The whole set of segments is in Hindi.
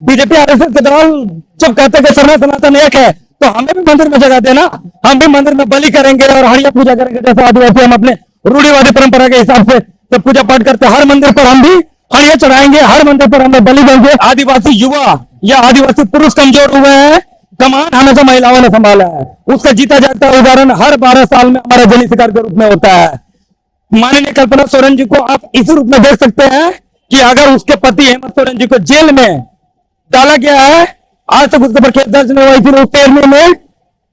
बीजेपी आरएसएस के दलाल जब कहते हैं कि सनातन एक है, तो हमें भी मंदिर में जगह देना, हम भी मंदिर में बलि करेंगे और हड़िया पूजा करेंगे। जैसे आदिवासी हम अपने रूढ़िवादी परंपरा के हिसाब से जब पूजा पाठ करते हैं, हर मंदिर पर हम भी हड़िया चढ़ाएंगे, हर मंदिर पर हमें बलि देंगे। आदिवासी युवा या आदिवासी पुरुष कमजोर हुए हैं, कमान हमेशा महिलाओं ने संभाला है। उसका जीता जागता उदाहरण हर 12 साल में हमारे जली शिकार के रूप में होता है। माननीय कल्पना सोरेन जी को आप इस रूप में देख सकते हैं कि अगर उसके पति हेमंत सोरेन जी को जेल में डाला गया है, आज तक उसके ऊपर केस दर्ज नहीं हुआ, इसलिए 13 में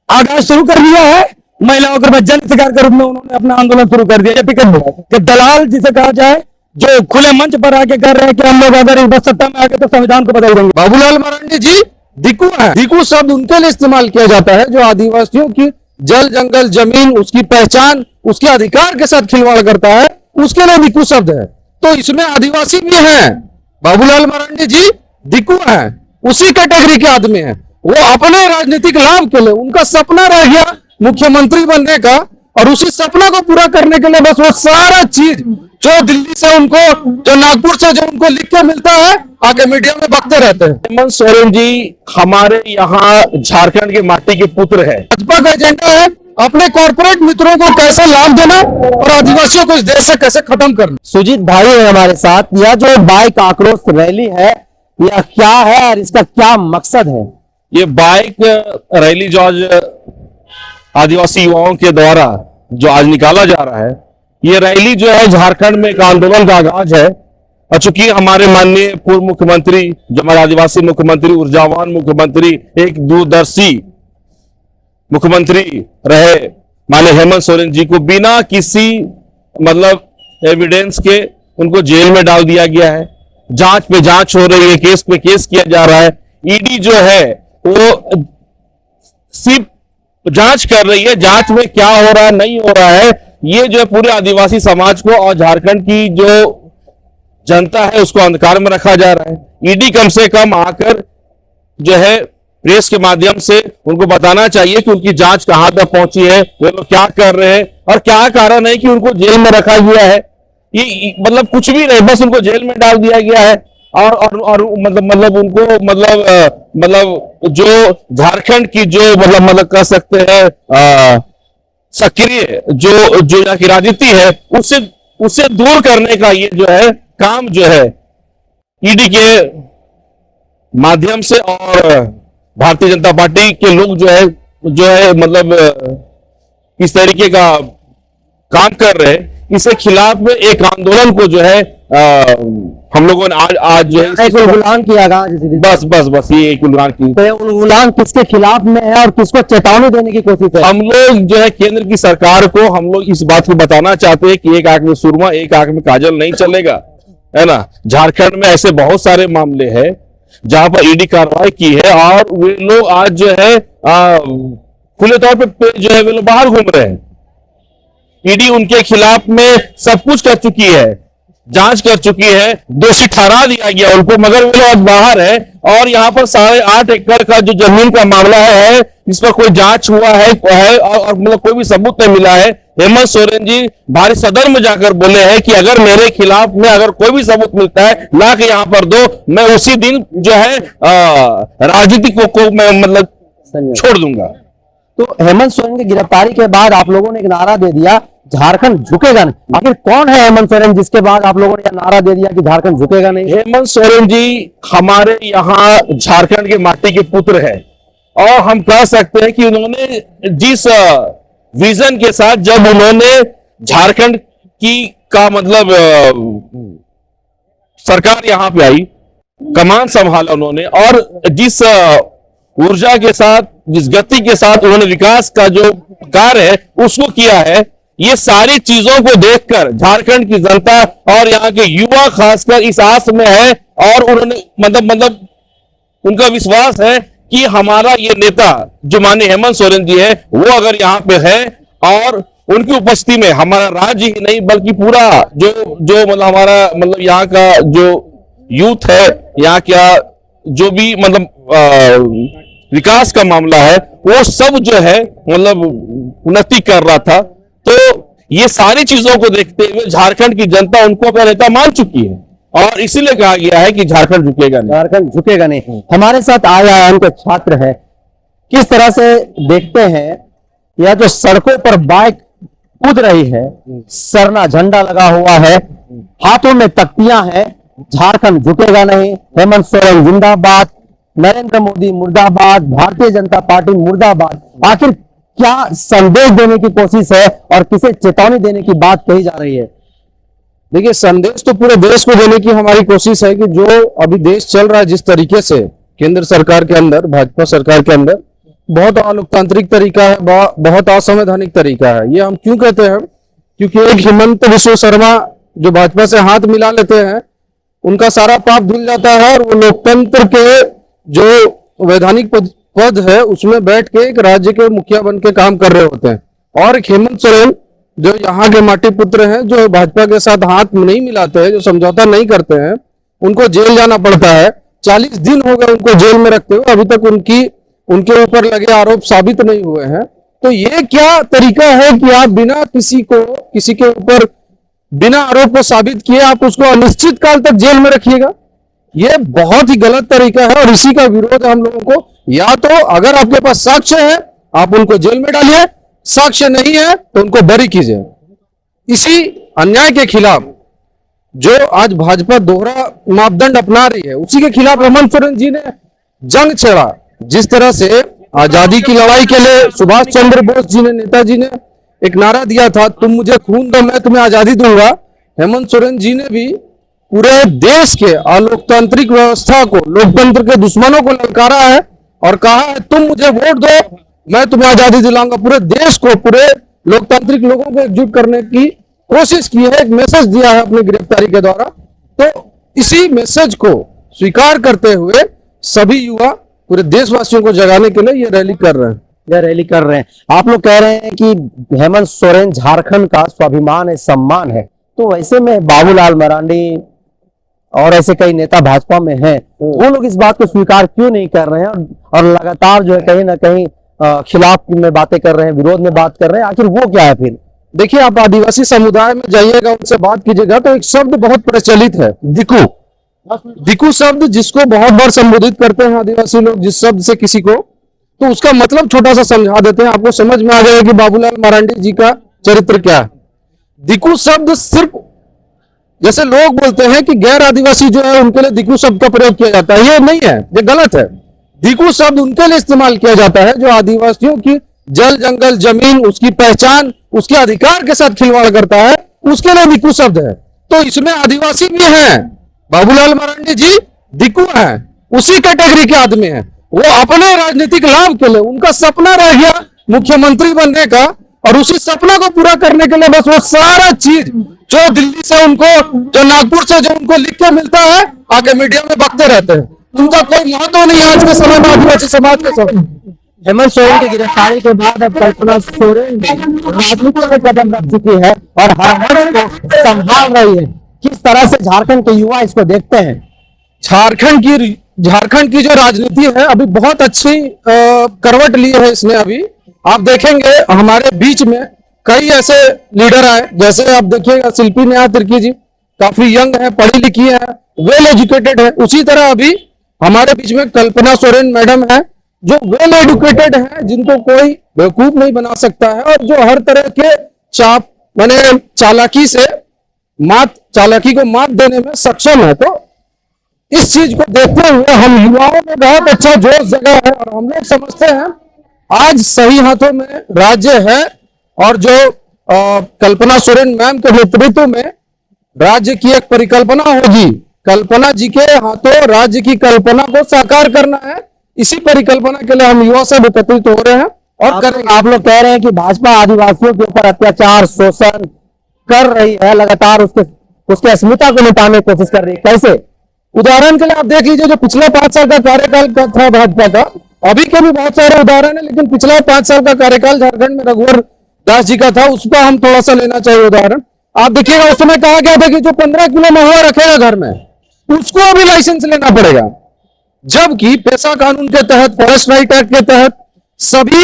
आगाज शुरू कर दिया है। महिलाओं के जन शिकार के रूप में उन्होंने अपना आंदोलन शुरू कर दिया। कि दलाल जिसे कहा जाए, जो खुले मंच पर आके कर रहे हैं कि हम लोग अगर इस सत्ता में आगे तो संविधान को बदल देंगे। बाबूलाल मरांडी जी दिकू है। दिकू शब्द उनके लिए इस्तेमाल किया जाता है जो आदिवासियों की जल जंगल जमीन, उसकी पहचान, उसके अधिकार के साथ खिलवाड़ करता है, उसके लिए दिकू शब्द है। तो इसमें आदिवासी भी हैं। बाबूलाल मरांडी जी दिकू हैं, उसी कैटेगरी के आदमी हैं। वो अपने राजनीतिक लाभ के लिए, उनका सपना रह गया मुख्यमंत्री बनने का, और उसी सपना को पूरा करने के लिए बस वो सारा चीज जो दिल्ली से उनको, जो नागपुर से जो उनको लिख के मिलता है, आगे मीडिया में बकते रहते हैं। हेमंत सोरेन जी हमारे यहाँ झारखंड के माटी के पुत्र है। भाजपा का एजेंडा है अपने कॉर्पोरेट मित्रों को कैसे लाभ देना और आदिवासियों को इस देश से कैसे खत्म करना। सुजीत भाई है हमारे साथ। यह जो बाइक आक्रोश रैली है, यह क्या है और इसका क्या मकसद है? ये बाइक रैली जो आज आदिवासी युवाओं के द्वारा जो आज निकाला जा रहा है, ये रैली जो है झारखंड में एक आंदोलन का आगाज है। और चूंकि हमारे माननीय पूर्व मुख्यमंत्री, जो हमारे आदिवासी मुख्यमंत्री, ऊर्जावान मुख्यमंत्री, एक दूरदर्शी मुख्यमंत्री रहे माननीय हेमंत सोरेन जी को बिना किसी एविडेंस के उनको जेल में डाल दिया गया है। जांच पे जांच हो रही है, केस पे केस किया जा रहा है। ईडी जो है वो सिर्फ जांच कर रही है, जांच में क्या हो रहा है नहीं हो रहा है, ये जो है पूरे आदिवासी समाज को और झारखंड की जो जनता है उसको अंधकार में रखा जा रहा है। ईडी कम से कम आकर जो है प्रेस के माध्यम से उनको बताना चाहिए कि उनकी जांच कहां तक पहुंची है, वे लोग क्या कर रहे हैं और क्या कारण है कि उनको जेल में रखा गया है। ये कुछ भी नहीं, बस उनको जेल में डाल दिया गया है। और उनको जो झारखंड की जो कह सकते हैं सक्रिय जो यहाँ की राजनीति है, उससे दूर करने का ये जो है काम जो है ईडी के माध्यम से और भारतीय जनता पार्टी के लोग जो है किस तरीके का काम कर रहे हैं, इसके खिलाफ में एक आंदोलन को जो है हम लोगों ने आज जो है उल्लंघन किया बस ये एक उल्लंघन की। तो उल्लंघन किसके खिलाफ में है और किसको चेतावनी देने की कोशिश है? हम लोग जो है केंद्र की सरकार को हम लोग इस बात को बताना चाहते हैं कि एक आंख में सुरमा एक आंख में काजल नहीं चलेगा, है ना। झारखंड में ऐसे बहुत सारे मामले हैं जहां पर ईडी कार्रवाई की है और वे लोग आज जो है खुले तौर पे जो है वे लोग बाहर घूम रहे हैं। ईडी उनके खिलाफ में सब कुछ कर चुकी है, जांच कर चुकी है, दोषी ठहरा दिया गया उनको, मगर वे लोग बाहर है। और यहाँ पर 8.5 एकड़ का जो जमीन का मामला है, इस पर कोई जांच हुआ है और कोई भी सबूत नहीं मिला है। हेमंत सोरेन जी भारी सदन में जाकर बोले हैं कि अगर मेरे खिलाफ में अगर कोई भी सबूत मिलता है ला के यहाँ पर दो, मैं उसी दिन जो है राजनीति को मैं छोड़ दूंगा। तो हेमंत सोरेन की गिरफ्तारी के बाद आप लोगों ने एक नारा दे दिया, झारखंड झुकेगा नहीं। आखिर कौन है हेमंत सोरेन जिसके बाद आप लोगों ने यह नारा दे दिया कि झारखंड झुकेगा नहीं? हेमंत सोरेन जी हमारे यहाँ झारखंड के माटी के पुत्र है और हम कह सकते हैं कि उन्होंने जिस विजन के साथ जब उन्होंने झारखंड की का सरकार यहाँ पे आई, कमान संभाला उन्होंने, और जिस ऊर्जा के साथ, जिस गति के साथ उन्होंने विकास का जो कार्य है उसको किया है, ये सारी चीजों को देखकर झारखंड की जनता और यहाँ के युवा खासकर इस आस में है और उन्होंने उनका विश्वास है कि हमारा ये नेता जो माननीय हेमंत सोरेन जी है वो अगर यहाँ पे है और उनकी उपस्थिति में हमारा राज्य ही नहीं बल्कि पूरा जो हमारा यहाँ का जो यूथ है, यहाँ का जो भी विकास का मामला है, वो सब जो है उन्नति कर रहा था। तो ये सारी चीजों को देखते हुए झारखंड की जनता उनको अपना नेता मान चुकी है और इसीलिए कहा गया है कि झारखंड झुकेगा नहीं। झारखंड झुकेगा नहीं। हमारे साथ IIM के छात्र हैं, किस तरह से देखते हैं यह जो सड़कों पर बाइक कूद रही है, सरना झंडा लगा हुआ है, हाथों में तख्तियां हैं, झारखंड झुकेगा नहीं, हेमंत सोरेन जिंदाबाद, नरेंद्र मोदी मुर्दाबाद, भारतीय जनता पार्टी मुर्दाबाद। आखिर क्या संदेश देने की कोशिश है और किसे चेतावनी देने की बात कही जा रही है? देखिए, संदेश तो पूरे देश को देने की हमारी कोशिश है कि जो अभी देश चल रहा है जिस तरीके से केंद्र सरकार के अंदर, भाजपा सरकार के अंदर, बहुत अलोकतांत्रिक तरीका है, बहुत असंवैधानिक तरीका है। ये हम क्यों कहते हैं? क्योंकि एक हेमंत बिश्व शर्मा जो भाजपा से हाथ मिला लेते हैं, उनका सारा पाप धुल जाता है और वो लोकतंत्र के जो वैधानिक पद है उसमें बैठ के एक राज्य के मुखिया बन के काम कर रहे होते हैं। और एक हेमंत सोरेन जो यहाँ के माटी पुत्र हैं, जो भाजपा के साथ हाथ नहीं मिलाते हैं, जो समझौता नहीं करते हैं, उनको जेल जाना पड़ता है। 40 दिन हो गए उनको जेल में रखते हुए, अभी तक उनके ऊपर लगे आरोप साबित नहीं हुए हैं। तो ये क्या तरीका है कि आप बिना किसी के ऊपर बिना आरोप को साबित किए आप उसको अनिश्चित काल तक जेल में रखिएगा? ये बहुत ही गलत तरीका है और इसी का विरोध हम लोगों को, या तो अगर आपके पास साक्ष्य है आप उनको जेल में डालिए, साक्ष्य नहीं है तो उनको बरी कीजिए। इसी अन्याय के खिलाफ जो आज भाजपा दोहरा मापदंड अपना रही है, उसी के खिलाफ हेमंत सोरेन जी ने जंग छेड़ा। जिस तरह से आजादी की लड़ाई के लिए सुभाष चंद्र बोस जी ने, नेताजी ने एक नारा दिया था, तुम मुझे खून दो मैं तुम्हें आजादी दूंगा। हेमंत सोरेन जी ने भी पूरे देश के अलोकतांत्रिक व्यवस्था को, लोकतंत्र के दुश्मनों को ललकारा है और कहा है तुम मुझे वोट दो मैं तुम्हें आजादी दिलाऊंगा। पूरे देश को, पूरे लोकतांत्रिक लोगों को एकजुट करने की कोशिश की है, एक मैसेज दिया है अपनी गिरफ्तारी के द्वारा। तो इसी मैसेज को स्वीकार करते हुए सभी युवा पूरे देशवासियों को जगाने के लिए ये रैली कर रहे हैं। आप लोग कह रहे हैं कि हेमंत सोरेन झारखंड का स्वाभिमान है, सम्मान है, तो वैसे में बाबूलाल मरांडी और ऐसे कई नेता भाजपा में हैं, वो लोग इस बात को स्वीकार क्यों नहीं कर रहे हैं और लगातार जो है कहीं ना कहीं खिलाफ में बातें कर रहे हैं, विरोध में बात कर रहे हैं? आखिर वो क्या है फिर? देखिए, आप आदिवासी समुदाय में जाइएगा, उनसे बात कीजिएगा तो एक शब्द बहुत प्रचलित है, दिकू शब्द, जिसको बहुत बार संबोधित करते हैं आदिवासी लोग जिस शब्द से किसी को, तो उसका मतलब छोटा सा समझा देते हैं, आपको समझ में आ जाएगा कि बाबूलाल मरांडी जी का चरित्र क्या है। दिकू शब्द सिर्फ, जैसे लोग बोलते हैं कि गैर आदिवासी जो है उनके लिए दिकू शब्द का प्रयोग किया जाता है, ये नहीं है, ये गलत है। दिकू शब्द उनके लिए इस्तेमाल किया जाता है जो आदिवासियों की जल जंगल जमीन, उसकी पहचान, उसके अधिकार के साथ खिलवाड़ करता है, उसके लिए दिकू शब्द है। तो इसमें आदिवासी भी हैं, बाबूलाल मरांडी जी दिकू हैं, उसी कैटेगरी के आदमी हैं। वो अपने राजनीतिक लाभ के लिए, उनका सपना रह गया मुख्यमंत्री बनने का, और उसी सपना को पूरा करने के लिए बस वो सारा चीज जो दिल्ली से उनको, जो नागपुर से जो उनको लिख के मिलता है, आगे मीडिया में बकते रहते हैं। उनका कोई महत्व नहीं है आज के समय में आदिवासी समाज के समय। हेमंत सोरेन की गिरफ्तारी के बाद अब कल्पना सोरेन राजनीति में कदम रख चुकी है और हर को संभाल रही है। किस तरह से झारखंड के युवा इसको देखते हैं? झारखंड की जो राजनीति है अभी बहुत अच्छी करवट ली है इसने। अभी आप देखेंगे हमारे बीच में कई ऐसे लीडर आए, जैसे आप देखिएगा शिल्पी नेहा तिर्की जी, काफी यंग है, पढ़ी लिखी है, वेल एजुकेटेड है। उसी तरह अभी हमारे बीच में कल्पना सोरेन मैडम है जो वेल एजुकेटेड है, जिनको कोई बेवकूफ नहीं बना सकता है और जो हर तरह के चालाकी को मात देने में सक्षम है। तो इस चीज को देखते हुए हम युवाओं में बहुत अच्छा जोश जगा है और हम लोग समझते हैं आज सही हाथों में राज्य है और जो कल्पना सोरेन मैम के नेतृत्व में राज्य की एक परिकल्पना होगी। कल्पना जी के हाथों राज्य की कल्पना को साकार करना है। इसी परिकल्पना के लिए हम युवा से एकत्रित हो रहे हैं और आप लोग कह रहे हैं कि भाजपा आदिवासियों के ऊपर अत्याचार शोषण कर रही है, लगातार उसके अस्मिता को मिटाने की कोशिश कर रही है। कैसे? उदाहरण के लिए आप देख लीजिए, जो पिछले 5 साल का कार्यकाल था भाजपा का, अभी के भी बहुत सारे उदाहरण है, लेकिन पिछला 5 साल का कार्यकाल झारखंड में रघुवर दास जी का था, उस पर हम थोड़ा सा लेना चाहिए उदाहरण। आप देखिएगा उस समय कहा गया था कि जो 15 किलो महुआ रखेगा घर में उसको अभी लाइसेंस लेना पड़ेगा, जबकि पेशा कानून के तहत, फॉरेस्ट राइट एक्ट के तहत, सभी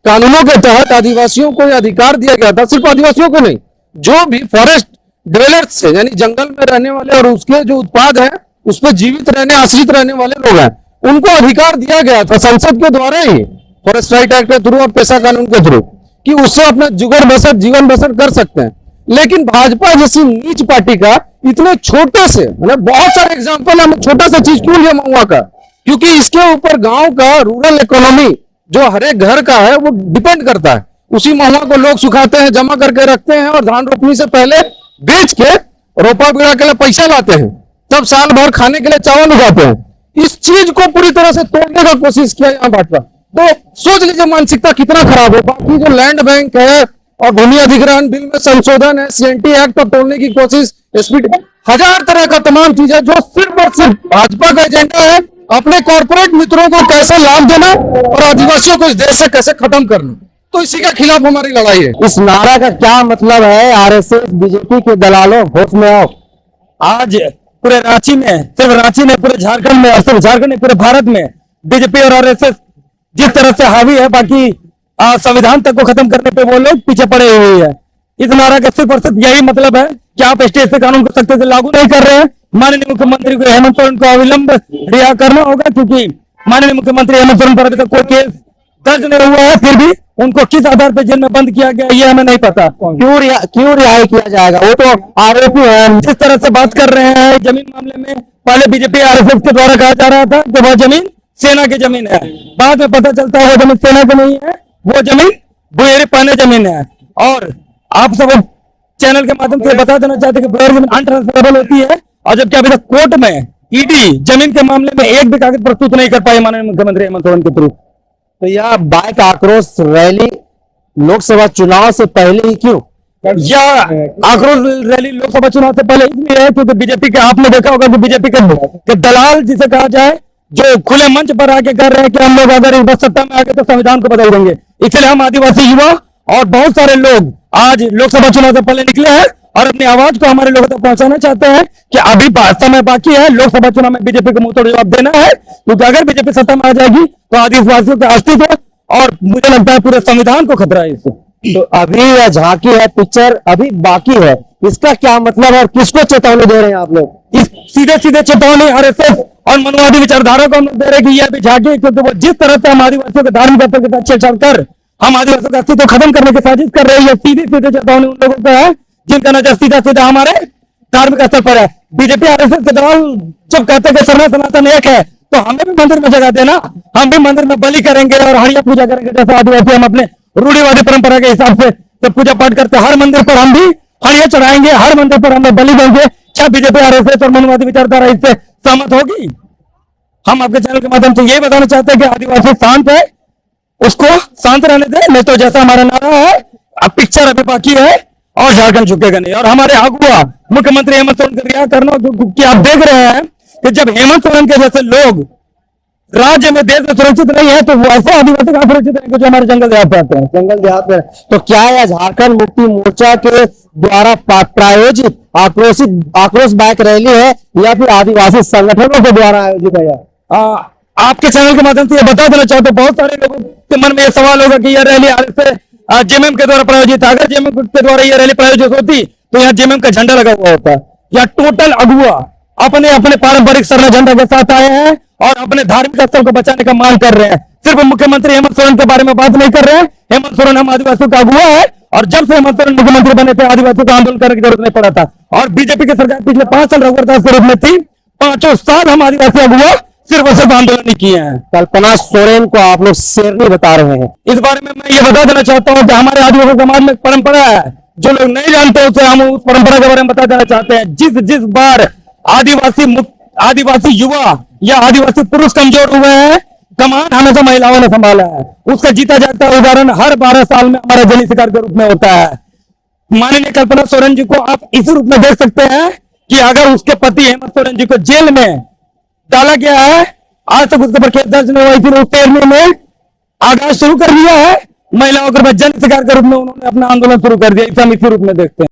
कानूनों के तहत आदिवासियों को यह अधिकार दिया गया था। सिर्फ आदिवासियों को नहीं, जो भी फॉरेस्ट डेलर्स से, यानी जंगल में रहने वाले और उसके जो उत्पाद हैं उस पर जीवित रहने, आश्रित रहने वाले लोग हैं, उनको अधिकार दिया गया था संसद के द्वारा ही, फॉरेस्ट राइट एक्ट के थ्रू और पेशा कानून के थ्रू, कि उससे अपना जुगाड़ बसर, जीवन बसर कर सकते हैं। लेकिन भाजपा जैसी नीच पार्टी का इतने छोटे से, मतलब बहुत सारे एग्जाम्पल है, छोटा सा चीज क्यों लिया महुआ का, क्योंकि इसके ऊपर गांव का रूरल इकोनॉमी जो हर एक घर का है वो डिपेंड करता है। उसी महुआ को लोग सुखाते हैं, जमा करके रखते हैं और धान रोपनी से पहले बेच के रोपा बिड़ा के लिए पैसा लाते हैं, तब साल भर खाने के लिए चावल उगाते हैं। इस चीज को पूरी तरह से तोड़ने का कोशिश किया यहाँ भाजपा। तो सोच लीजिए मानसिकता कितना खराब है। बाकी जो लैंड बैंक है और भूमि अधिग्रहण बिल में संशोधन है, सीएनटी एक्ट को तोड़ने की कोशिश, एसपीटी, हजार तरह का तमाम चीजें जो सिर्फ और सिर्फ भाजपा का एजेंडा है अपने कॉर्पोरेट मित्रों को कैसे लाभ देना और आदिवासियों को इस देश से कैसे खत्म करना। तो इसी के खिलाफ हमारी लड़ाई है। इस नारा का क्या मतलब है? आरएसएस बीजेपी के दलालों, होश में आओ। आज पूरे रांची में, सिर्फ रांची में, पूरे झारखंड में, और सिर्फ झारखंड में, पूरे भारत में बीजेपी और आरएसएस जिस तरह से हावी है, बाकी संविधान तक को खत्म करने पे वो लोग पीछे पड़े हुए हैं। इस नारा का सिर्फ और सिर्फ यही मतलब है कि आप स्टेट से कानून को सख्ती से लागू नहीं कर रहे हैं। माननीय मुख्यमंत्री को, हेमंत सोरेन को अविलंब रिहा करना होगा, क्योंकि माननीय मुख्यमंत्री हेमंत सोरेन पर अभी तक कोई केस दर्ज नहीं हुआ है, फिर भी उनको किस आधार पर जेल में बंद किया गया ये हमें नहीं पता। क्यों रिहाई किया जाएगा? वो तो आरोपी है। जिस तरह से बात कर रहे हैं जमीन मामले में, पहले बीजेपी आरएसएस के द्वारा कहा जा रहा था कि वह जमीन सेना की जमीन है, बाद में पता चलता है वो जमीन सेना की नहीं है, वो जमीन बुएरी पाने जमीन है। और आप सब चैनल के माध्यम से बता देना चाहते हैं कि बुएरी जमीन अनट्रांसफरेबल होती है, और जबकि अभी तक कोर्ट में ईडी जमीन के मामले में एक भी कागज प्रस्तुत नहीं कर पाई माननीय मुख्यमंत्री हेमंत सोरेन के थ्रू। तो यह बाइक आक्रोश रैली लोकसभा चुनाव से पहले ही क्यों? यह आक्रोश रैली लोकसभा चुनाव से पहले इसलिए है क्योंकि बीजेपी के, आपने देखा होगा कि बीजेपी के दलाल जिसे कहा जाए, जो खुले मंच पर आके कर रहे हैं कि हम लोग अगर इस बार सत्ता में आगे तो संविधान को बदल देंगे। इसलिए हम आदिवासी युवा और बहुत सारे लोग आज लोकसभा चुनाव से पहले निकले हैं और अपनी आवाज को हमारे लोगों तक पहुंचाना चाहते हैं कि अभी समय बाकी है, लोकसभा चुनाव में बीजेपी को मुंहतोड़ जवाब देना है, क्योंकि अगर बीजेपी सत्ता में आ जाएगी तो आदिवासियों के अस्तित्व और मुझे लगता है पूरे संविधान को खतरा है इससे। तो अभी यह झांकी है, पिक्चर अभी बाकी है, इसका क्या मतलब है और किसको चेतावनी दे रहे हैं आप लोग? इस सीधे सीधे चेतावनी आरएसएस और मनवादी विचारधारा को हम लोग दे रहे हैं कि यह भी झांकी, क्योंकि वो जिस तरह से हम आदिवासियों के धार्मिक स्तर के साथ छेड़छाड़ कर हम आदिवासियों का अस्तित्व खत्म करने की साजिश कर रहे हैं, सीधी सीधे चेतावनी उन लोगों को है जिनका नजर सीधा सीधा हमारे धार्मिक स्तर पर है। बीजेपी आरएसएस के दलाल जब कहते हैं कि सरना सनातन एक है, तो हमें भी मंदिर में जगह देना, हम भी मंदिर में बलि करेंगे और हड़िया पूजा करेंगे, जैसे आदिवासी हम अपने रूढ़िवादी परंपरा के हिसाब से जब पूजा पाठ करते हैं, हर मंदिर पर हम भी हड़िया चढ़ाएंगे, हर मंदिर पर हमें बलि देंगे। क्या बीजेपी आरएसएस और मनवादी विचारधारा इससे सहमत होगी? हम आपके चैनल के माध्यम से यही बताना चाहते हैं कि आदिवासी शांत है, उसको शांत रहने दे, नहीं तो जैसा हमारा नारा है, अब पिक्चर अभी बाकी है और झारखंड झुकेगा नहीं। और हमारे अगुआ मुख्यमंत्री हेमंत सोरेन को रिहा करना, क्योंकि आप देख रहे हैं कि जब हेमंत सोरेन के जैसे लोग राज्य में, देश में सुरक्षित नहीं है, तो वो ऐसे आदिवासी कहां सुरक्षित रहेंगे जो हमारे जंगल देहात पे आते हैं। जंगल देहात में तो क्या यह झारखंड मुक्ति मोर्चा के द्वारा प्रायोजित आक्रोश बाइक रैली है या फिर आदिवासी संगठनों के द्वारा आयोजित है? आपके चैनल के माध्यम से ये बता देना चाहते, बहुत सारे लोगों के मन में ये सवाल होगा कि यह रैली जेएमएम के द्वारा प्रायोजित है। अगर जेएमएम के द्वारा यह रैली प्रायोजित होती तो यहाँ जेएमएम का झंडा लगा हुआ होता। या टोटल अगुआ अपने अपने पारंपरिक सरना झंडा के साथ आए हैं और अपने धार्मिक स्थल को बचाने का मांग कर रहे हैं। सिर्फ मुख्यमंत्री हेमंत सोरेन के बारे में बात नहीं कर रहे हैं। हेमंत सोरेन हम आदिवासियों का अगुआ है और जब से हेमंत सोरेन मुख्यमंत्री बने थे आदिवासियों को आंदोलन करने की जरूरत नहीं पड़ा था। और बीजेपी की सरकार पिछले 5 साल रघुवर दास के रूप में थी, 5 साल हम आदिवासी अगुआ सिर्फ और सिर्फ आंदोलन ही किए हैं। कल्पना सोरेन को आप लोग शेरनी बता रहे हैं। इस बारे में मैं ये बता देना चाहता हूँ कि हमारे आदिवासी समाज में एक परंपरा है, जो लोग नहीं जानते उसे हम उस परंपरा के बारे में बता देना चाहते हैं। जिस बार आदिवासी युवा या आदिवासी पुरुष कमजोर हुए हैं, कमान हमेशा महिलाओं ने संभाला है। उसका जीता जागता उदाहरण हर 12 साल में हमारे जनी शिकार के रूप में होता है। माननीय कल्पना सोरेन जी को आप इस रूप में देख सकते हैं कि अगर उसके पति हेमंत सोरेन जी को जेल में डाला गया है, आज तक उसके ऊपर केस दर्ज नहीं हुआ, इसलिए उस पैरवी में आगाज शुरू कर दिया है। महिलाओं के जन शिकार के रूप में उन्होंने अपना आंदोलन शुरू कर दिया। इसे हम इसी रूप में देखते हैं।